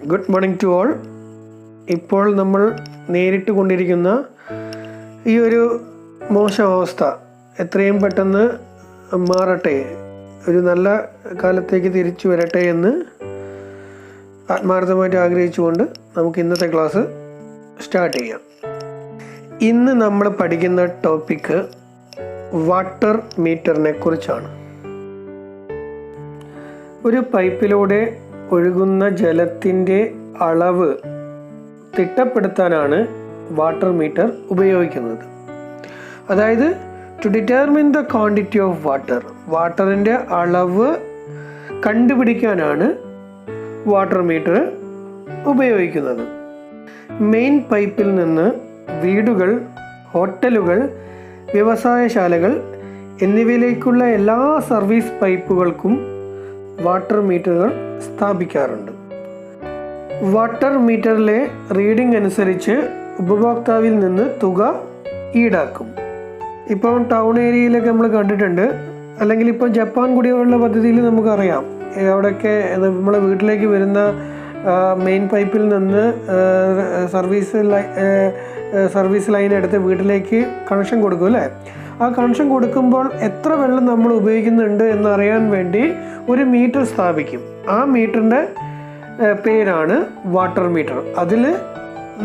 Good morning to all. ഇപ്പോൾ നമ്മൾ നേരിട്ട് കൊണ്ടിരിക്കുന്ന ഈ ഒരു മോശം അവസ്ഥ എത്രയും പെട്ടെന്ന് മാറട്ടെ, ഒരു നല്ല കാലത്തേക്ക് തിരിച്ചു വരട്ടെ എന്ന് ആത്മാർത്ഥമായിട്ട് ആഗ്രഹിച്ചുകൊണ്ട് നമുക്ക് ഇന്നത്തെ ക്ലാസ് സ്റ്റാർട്ട് ചെയ്യാം. ഇന്ന് നമ്മൾ പഠിക്കുന്ന ടോപ്പിക്ക് വാട്ടർ മീറ്ററിനെ കുറിച്ചാണ്. ഒരു പൈപ്പിലൂടെ ഒഴുകുന്ന ജലത്തിൻ്റെ അളവ് തിട്ടപ്പെടുത്താനാണ് വാട്ടർ മീറ്റർ ഉപയോഗിക്കുന്നത്. അതായത് to determine the quantity of വാട്ടറിൻ്റെ അളവ് കണ്ടുപിടിക്കാനാണ് വാട്ടർ മീറ്റർ ഉപയോഗിക്കുന്നത്. മെയിൻ പൈപ്പിൽ നിന്ന് വീടുകൾ, ഹോട്ടലുകൾ, വ്യവസായശാലകൾ എന്നിവയിലേക്കുള്ള എല്ലാ സർവീസ് പൈപ്പുകൾക്കും വാട്ടർ മീറ്ററുകൾ സ്ഥാപിക്കാറുണ്ട്. വാട്ടർ മീറ്ററിലെ റീഡിംഗ് അനുസരിച്ച് ഉപഭോക്താവിൽ നിന്ന് തുക ഈടാക്കും. ഇപ്പോൾ ടൗൺ ഏരിയയിലൊക്കെ നമ്മൾ കണ്ടിട്ടുണ്ട്, അല്ലെങ്കിൽ ഇപ്പോൾ ജപ്പാൻ കുടിവെള്ള പദ്ധതിയിൽ നമുക്കറിയാം, അവിടെയൊക്കെ നമ്മളെ വീട്ടിലേക്ക് വരുന്ന മെയിൻ പൈപ്പിൽ നിന്ന് സർവീസ് ലൈൻ എടുത്ത് വീട്ടിലേക്ക് കണക്ഷൻ കൊടുക്കും അല്ലേ. ആ കണക്ഷൻ കൊടുക്കുമ്പോൾ എത്ര വെള്ളം നമ്മൾ ഉപയോഗിക്കുന്നുണ്ട് എന്നറിയാൻ വേണ്ടി ഒരു മീറ്റർ സ്ഥാപിക്കും. ആ മീറ്ററിൻ്റെ പേരാണ് വാട്ടർ മീറ്റർ. അതിൽ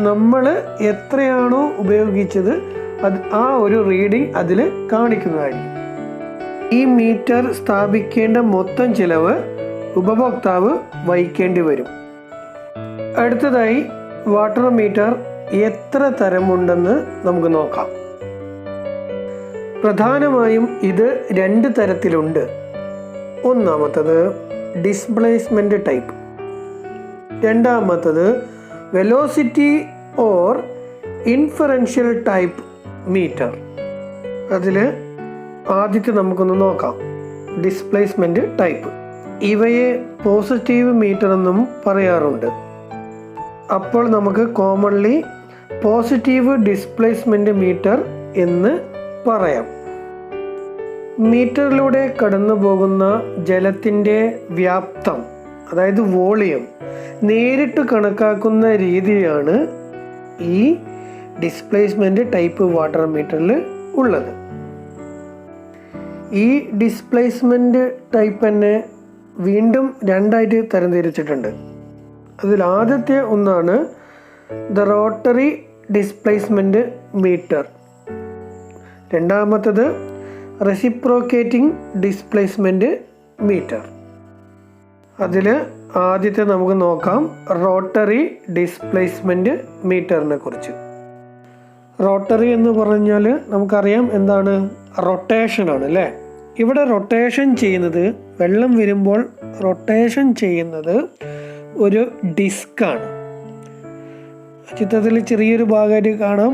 നമ്മൾ എത്രയാണോ ഉപയോഗിച്ചത് ആ ഒരു റീഡിംഗ് അതിൽ കാണിക്കുന്നതായിരിക്കും. ഈ മീറ്റർ സ്ഥാപിക്കേണ്ട മൊത്തം ചിലവ് ഉപഭോക്താവ് വഹിക്കേണ്ടി വരും. അടുത്തതായി വാട്ടർ മീറ്റർ എത്ര തരമുണ്ടെന്ന് നമുക്ക് നോക്കാം. പ്രധാനമായും ഇത് 2 തരത്തിലുണ്ട്. ഒന്നാമത്തത് ഡിസ്പ്ലേസ്മെൻറ്റ് ടൈപ്പ്, രണ്ടാമത്തത് velocity or inferential type meter. അതിൽ ആദ്യത്തെ നമുക്കൊന്ന് നോക്കാം, ഡിസ്പ്ലേസ്മെൻറ്റ് ടൈപ്പ്. ഇവയെ പോസിറ്റീവ് മീറ്റർ എന്നും പറയാറുണ്ട്. അപ്പോൾ നമുക്ക് കോമൺലി പോസിറ്റീവ് ഡിസ്പ്ലേസ്മെൻറ്റ് മീറ്റർ എന്ന് പറയാം. മീറ്ററിലൂടെ കടന്നു പോകുന്ന ജലത്തിൻ്റെ വ്യാപ്തം, അതായത് വോളിയം, നേരിട്ട് കണക്കാക്കുന്ന രീതിയാണ് ഈ ഡിസ്പ്ലേസ്മെൻറ്റ് ടൈപ്പ് വാട്ടർ മീറ്ററിൽ ഉള്ളത്. ഈ ഡിസ്പ്ലേസ്മെൻറ്റ് ടൈപ്പ് തന്നെ വീണ്ടും 2ആയിട്ട് തരംതിരിച്ചിട്ടുണ്ട്. അതിൽ ആദ്യത്തെ ഒന്നാണ് ദ റോട്ടറി ഡിസ്പ്ലേസ്മെൻറ്റ് മീറ്റർ, രണ്ടാമത്തത് റെസിപ്രോക്കേറ്റിംഗ് ഡിസ്പ്ലേസ്മെൻറ്റ് മീറ്റർ. അതിൽ ആദ്യത്തെ നമുക്ക് നോക്കാം റോട്ടറി ഡിസ്പ്ലേസ്മെൻറ്റ് മീറ്ററിനെ കുറിച്ച്. റോട്ടറി എന്ന് പറഞ്ഞാൽ നമുക്കറിയാം എന്താണ്, റൊട്ടേഷനാണ് അല്ലേ. ഇവിടെ റൊട്ടേഷൻ ചെയ്യുന്നത്, വെള്ളം വരുമ്പോൾ റൊട്ടേഷൻ ചെയ്യുന്നത് ഒരു ഡിസ്ക്കാണ്. ചിത്രത്തിൽ ചെറിയൊരു ഭാഗമായിട്ട് കാണാം,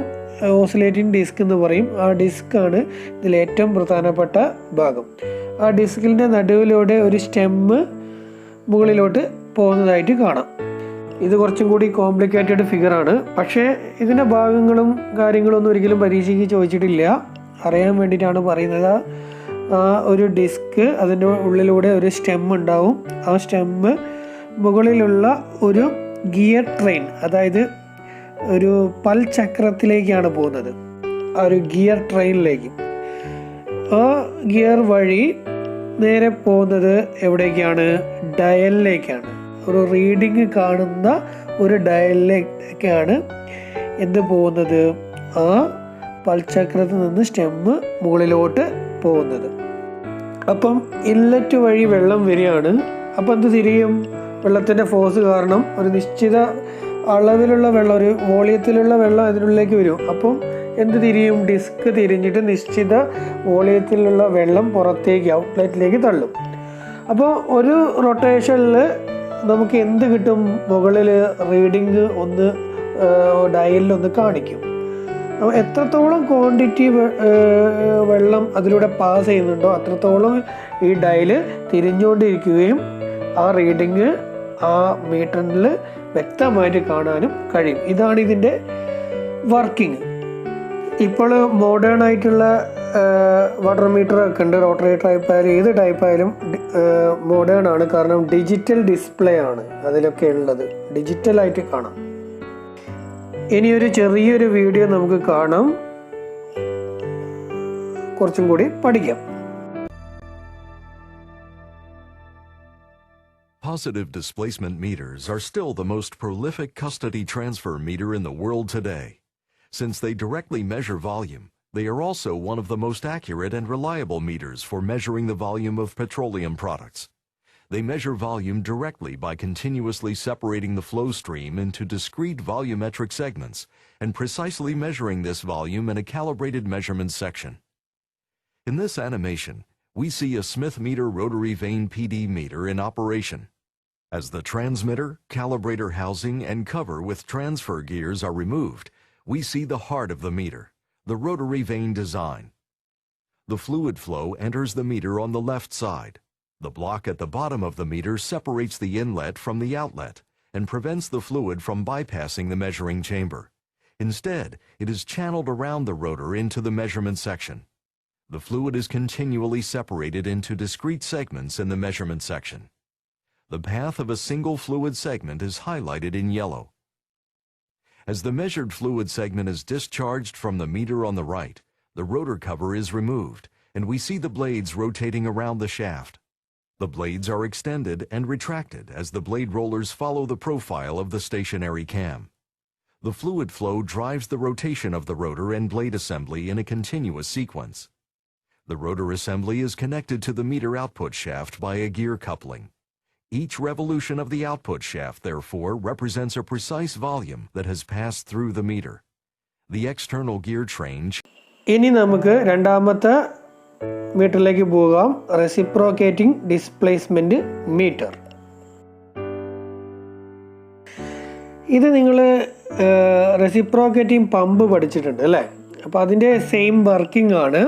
ഓസിലേറ്റിംഗ് ഡിസ്ക് എന്ന് പറയും. ആ ഡിസ്ക്കാണ് ഇതിൽ ഏറ്റവും പ്രധാനപ്പെട്ട ഭാഗം. ആ ഡിസ്കിൻ്റെ നടുവിലൂടെ ഒരു സ്റ്റെമ്മ് മുകളിലോട്ട് പോകുന്നതായിട്ട് കാണാം. ഇത് കുറച്ചും കൂടി കോംപ്ലിക്കേറ്റഡ് ഫിഗറാണ്, പക്ഷേ ഇതിൻ്റെ ഭാഗങ്ങളും കാര്യങ്ങളും ഒന്നും ഒരിക്കലും പരീക്ഷയ്ക്ക് ചോദിച്ചിട്ടില്ല. അറിയാൻ വേണ്ടിയിട്ടാണ് പറയുന്നത്. ആ ഒരു ഡിസ്ക്, അതിൻ്റെ ഉള്ളിലൂടെ ഒരു സ്റ്റെം ഉണ്ടാവും. ആ സ്റ്റെമ്മ് മുകളിലുള്ള ഒരു ഗിയർ ട്രെയിൻ, അതായത് ഒരു പൽചക്രത്തിലേക്കാണ് പോകുന്നത്, ആ ഒരു ഗിയർ ട്രെയിനിലേക്ക്. ആ ഗിയർ വഴി നേരെ പോകുന്നത് എവിടേക്കാണ്, ഡയലിലേക്കാണ്. ഒരു റീഡിങ് കാണുന്ന ഒരു ഡയലിലേക്കാണ് എന്ത് പോകുന്നത്, ആ പൽചക്രത്തിൽ നിന്ന് സ്റ്റെമ്മ് മുകളിലോട്ട് പോകുന്നത്. അപ്പം ഇൻലെറ്റ് വഴി വെള്ളം വരികയാണ്. അപ്പം എന്ത് തിരിയും, വെള്ളത്തിൻ്റെ ഫോഴ്സ് കാരണം ഒരു നിശ്ചിത അളവിലുള്ള വെള്ളം, ഒരു വോളിയത്തിലുള്ള വെള്ളം അതിനുള്ളിലേക്ക് വരും. അപ്പം എന്ത് തിരിയും, ഡിസ്ക് തിരിഞ്ഞിട്ട് നിശ്ചിത വോളിയത്തിലുള്ള വെള്ളം പുറത്തേക്ക്, ഔട്ട്ലെറ്റിലേക്ക് തള്ളും. അപ്പോൾ ഒരു റൊട്ടേഷനിൽ നമുക്ക് എന്ത് കിട്ടും, മുകളിൽ റീഡിങ് ഒന്ന് ഡയലിലൊന്ന് കാണിക്കും. അപ്പോൾ എത്രത്തോളം ക്വാണ്ടിറ്റി വെള്ളം അതിലൂടെ പാസ് ചെയ്യുന്നുണ്ടോ അത്രത്തോളം ഈ ഡയല് തിരിഞ്ഞുകൊണ്ടിരിക്കുകയും ആ റീഡിങ് ആ മീറ്ററിൽ വ്യക്തമായിട്ട് കാണാനും കഴിയും. ഇതാണ് ഇതിൻ്റെ വർക്കിംഗ്. ഇപ്പോൾ മോഡേൺ ആയിട്ടുള്ള വാട്ടർ മീറ്റർ ഒക്കെ ഉണ്ട്. റോട്ടറി ടൈപ്പ് ആയാലും ഏത് ടൈപ്പ് ആയാലും മോഡേൺ ആണ്. കാരണം ഡിജിറ്റൽ ഡിസ്പ്ലേ ആണ് അതിലൊക്കെ ഉള്ളത്. ഡിജിറ്റലായിട്ട് കാണാം. ഇനിയൊരു ചെറിയൊരു വീഡിയോ നമുക്ക് കാണാം, കുറച്ചും കൂടി പഠിക്കാം. Positive displacement meters are still the most prolific custody transfer meter in the world today. Since they directly measure volume, they are also one of the most accurate and reliable meters for measuring the volume of petroleum products. They measure volume directly by continuously separating the flow stream into discrete volumetric segments and precisely measuring this volume in a calibrated measurement section. In this animation, we see a Smith meter rotary vane PD meter in operation. As the transmitter, calibrator housing, and cover with transfer gears are removed, we see the heart of the meter, the rotary vane design. The fluid flow enters the meter on the left side. The block at the bottom of the meter separates the inlet from the outlet and prevents the fluid from bypassing the measuring chamber. Instead, it is channeled around the rotor into the measurement section. The fluid is continually separated into discrete segments in the measurement section. The path of a single fluid segment is highlighted in yellow. As the measured fluid segment is discharged from the meter on the right, the rotor cover is removed, and we see the blades rotating around the shaft. The blades are extended and retracted as the blade rollers follow the profile of the stationary cam. The fluid flow drives the rotation of the rotor and blade assembly in a continuous sequence. The rotor assembly is connected to the meter output shaft by a gear coupling. Each revolution of the output shaft, therefore, represents a precise volume that has passed through the meter. The external gear train. ഇനി നമുക്ക് രണ്ടാമത്തെ മീറ്ററിലേക്ക് പോകാം. Reciprocating displacement meter. ഇത് നിങ്ങൾ reciprocating pump പഠിച്ചിട്ടുണ്ട് അല്ലേ? അപ്പോൾ അതിൻ്റെ സെയിം വർക്കിംഗ് ആണ്.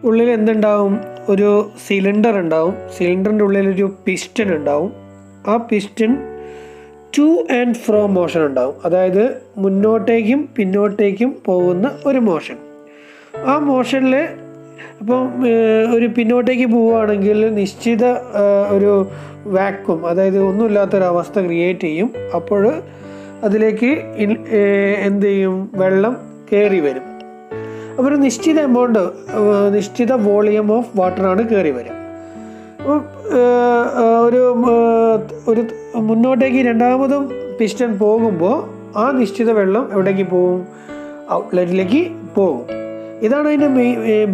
ഉള്ളിൽ എന്തുണ്ടാവും? ഒരു സിലിണ്ടർ ഉണ്ടാവും. സിലിണ്ടറിൻ്റെ ഉള്ളിലൊരു പിസ്റ്റൺ ഉണ്ടാവും. ആ piston two and fro motion ഉണ്ടാവും. അതായത് മുന്നോട്ടേക്കും പിന്നോട്ടേക്കും പോകുന്ന ഒരു മോഷൻ. ആ മോഷനിൽ ഇപ്പം ഒരു പിന്നോട്ടേക്ക് പോവുകയാണെങ്കിൽ നിശ്ചിത ഒരു വാക്വം, അതായത് ഒന്നുമില്ലാത്തൊരവസ്ഥ ക്രിയേറ്റ് ചെയ്യും. അപ്പോൾ അതിലേക്ക് എന്ത് ചെയ്യും? വെള്ളം കയറി വരും. അപ്പോൾ ഒരു നിശ്ചിത എമൗണ്ട്, നിശ്ചിത വോളിയം ഓഫ് വാട്ടറാണ് കയറി വരിക. അപ്പോൾ ഒരു മുന്നോട്ടേക്ക് രണ്ടാമതും പിസ്റ്റൺ പോകുമ്പോൾ ആ നിശ്ചിത വെള്ളം എവിടേക്ക് പോകും? ഔട്ട്ലെറ്റിലേക്ക് പോകും. ഇതാണ് അതിൻ്റെ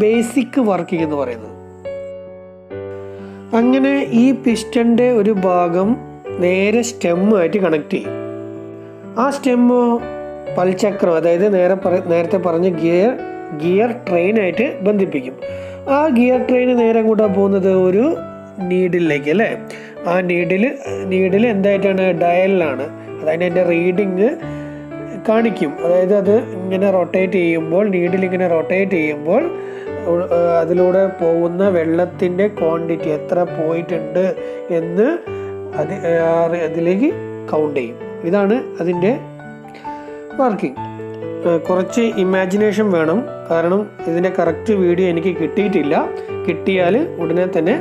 ബേസിക് വർക്കിംഗ് എന്ന് പറയുന്നത്. അങ്ങനെ ഈ പിസ്റ്റൻ്റെ ഒരു ഭാഗം നേരെ സ്റ്റെമ്മുമായിട്ട് കണക്ട് ചെയ്യും. ആ സ്റ്റെമ്മോ പൽചക്രം, അതായത് നേരത്തെ പറഞ്ഞ ഗിയർ ട്രെയിനായിട്ട് ബന്ധിപ്പിക്കും. ആ ഗിയർ ട്രെയിൻ നേരെ കൂട്ടാൻ പോകുന്നത് ഒരു നീഡിലേക്ക് അല്ലേ? ആ നീഡിൽ എന്തായിട്ടാണ്? ഡയലിലാണ്. അതായത് അതിൻ്റെ റീഡിങ് കാണിക്കും. അതായത് അത് ഇങ്ങനെ റൊട്ടേറ്റ് ചെയ്യുമ്പോൾ, നീഡിൽ ഇങ്ങനെ റൊട്ടേറ്റ് ചെയ്യുമ്പോൾ അതിലൂടെ പോകുന്ന വെള്ളത്തിൻ്റെ ക്വാണ്ടിറ്റി എത്ര പോയിട്ടുണ്ട് എന്ന് അതിലേക്ക് കൗണ്ട് ചെയ്യും. ഇതാണ് അതിൻ്റെ വർക്കിംഗ്. കുറച്ച് ഇമാജിനേഷൻ വേണം, കാരണം ഇതിൻ്റെ കറക്റ്റ് വീഡിയോ എനിക്ക് കിട്ടിയിട്ടില്ല. കിട്ടിയാൽ ഉടനെ തന്നെ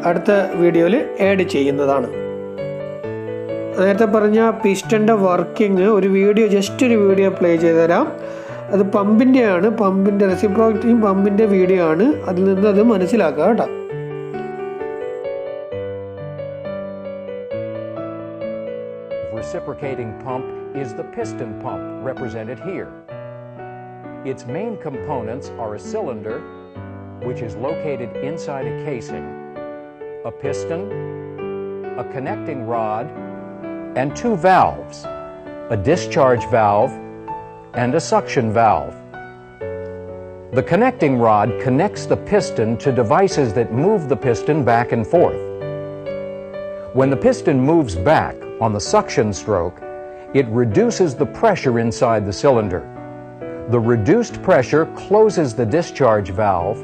അടുത്ത വീഡിയോയിൽ ആഡ് ചെയ്യുന്നതാണ്. നേരത്തെ പറഞ്ഞ പിസ്റ്റൻ്റെ വർക്കിംഗ് ഒരു വീഡിയോ, ജസ്റ്റ് ഒരു വീഡിയോ പ്ലേ ചെയ്ത് തരാം. അത് പമ്പിൻ്റെയാണ്, പമ്പിൻ്റെ റെസിപ്രോക്കേറ്റിംഗ് പമ്പിൻ്റെ വീഡിയോ ആണ്. അതിൽ നിന്ന് അത് മനസ്സിലാക്കുക കേട്ടോ. Reciprocating pump is the piston pump represented here. Its main components are a cylinder, which is located inside a casing, a piston, a connecting rod, and two valves, a discharge valve and a suction valve. The connecting rod connects the piston to devices that move the piston back and forth. When the piston moves back on the suction stroke, it reduces the pressure inside the cylinder. The reduced pressure closes the discharge valve,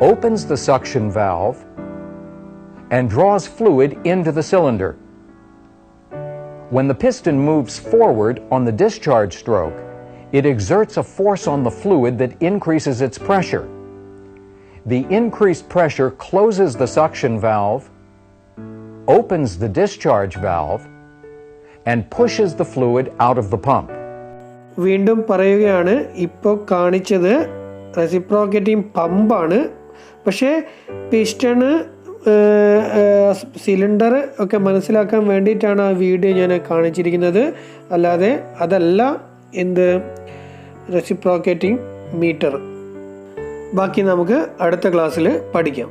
opens the suction valve, and draws fluid into the cylinder. When the piston moves forward on the discharge stroke, It exerts a force on the fluid that increases its pressure. The increased pressure closes the suction valve, opens the discharge valve, and pushes the fluid out of the pump. വീണ്ടും പറയുകയാണ്, ഇപ്പോൾ കാണിച്ചത് reciprocating പമ്പാണ്. പക്ഷേ piston cylinder ഒക്കെ മനസ്സിലാക്കാൻ വേണ്ടിയിട്ടാണ് ആ video ഞാൻ കാണിച്ചിരിക്കുന്നത്. അല്ലാതെ അതല്ല എന്ത് റെസിപ്രോക്കേറ്റിംഗ് മീറ്റർ. ബാക്കി നമുക്ക് അടുത്ത ക്ലാസ്സിൽ പഠിക്കാം.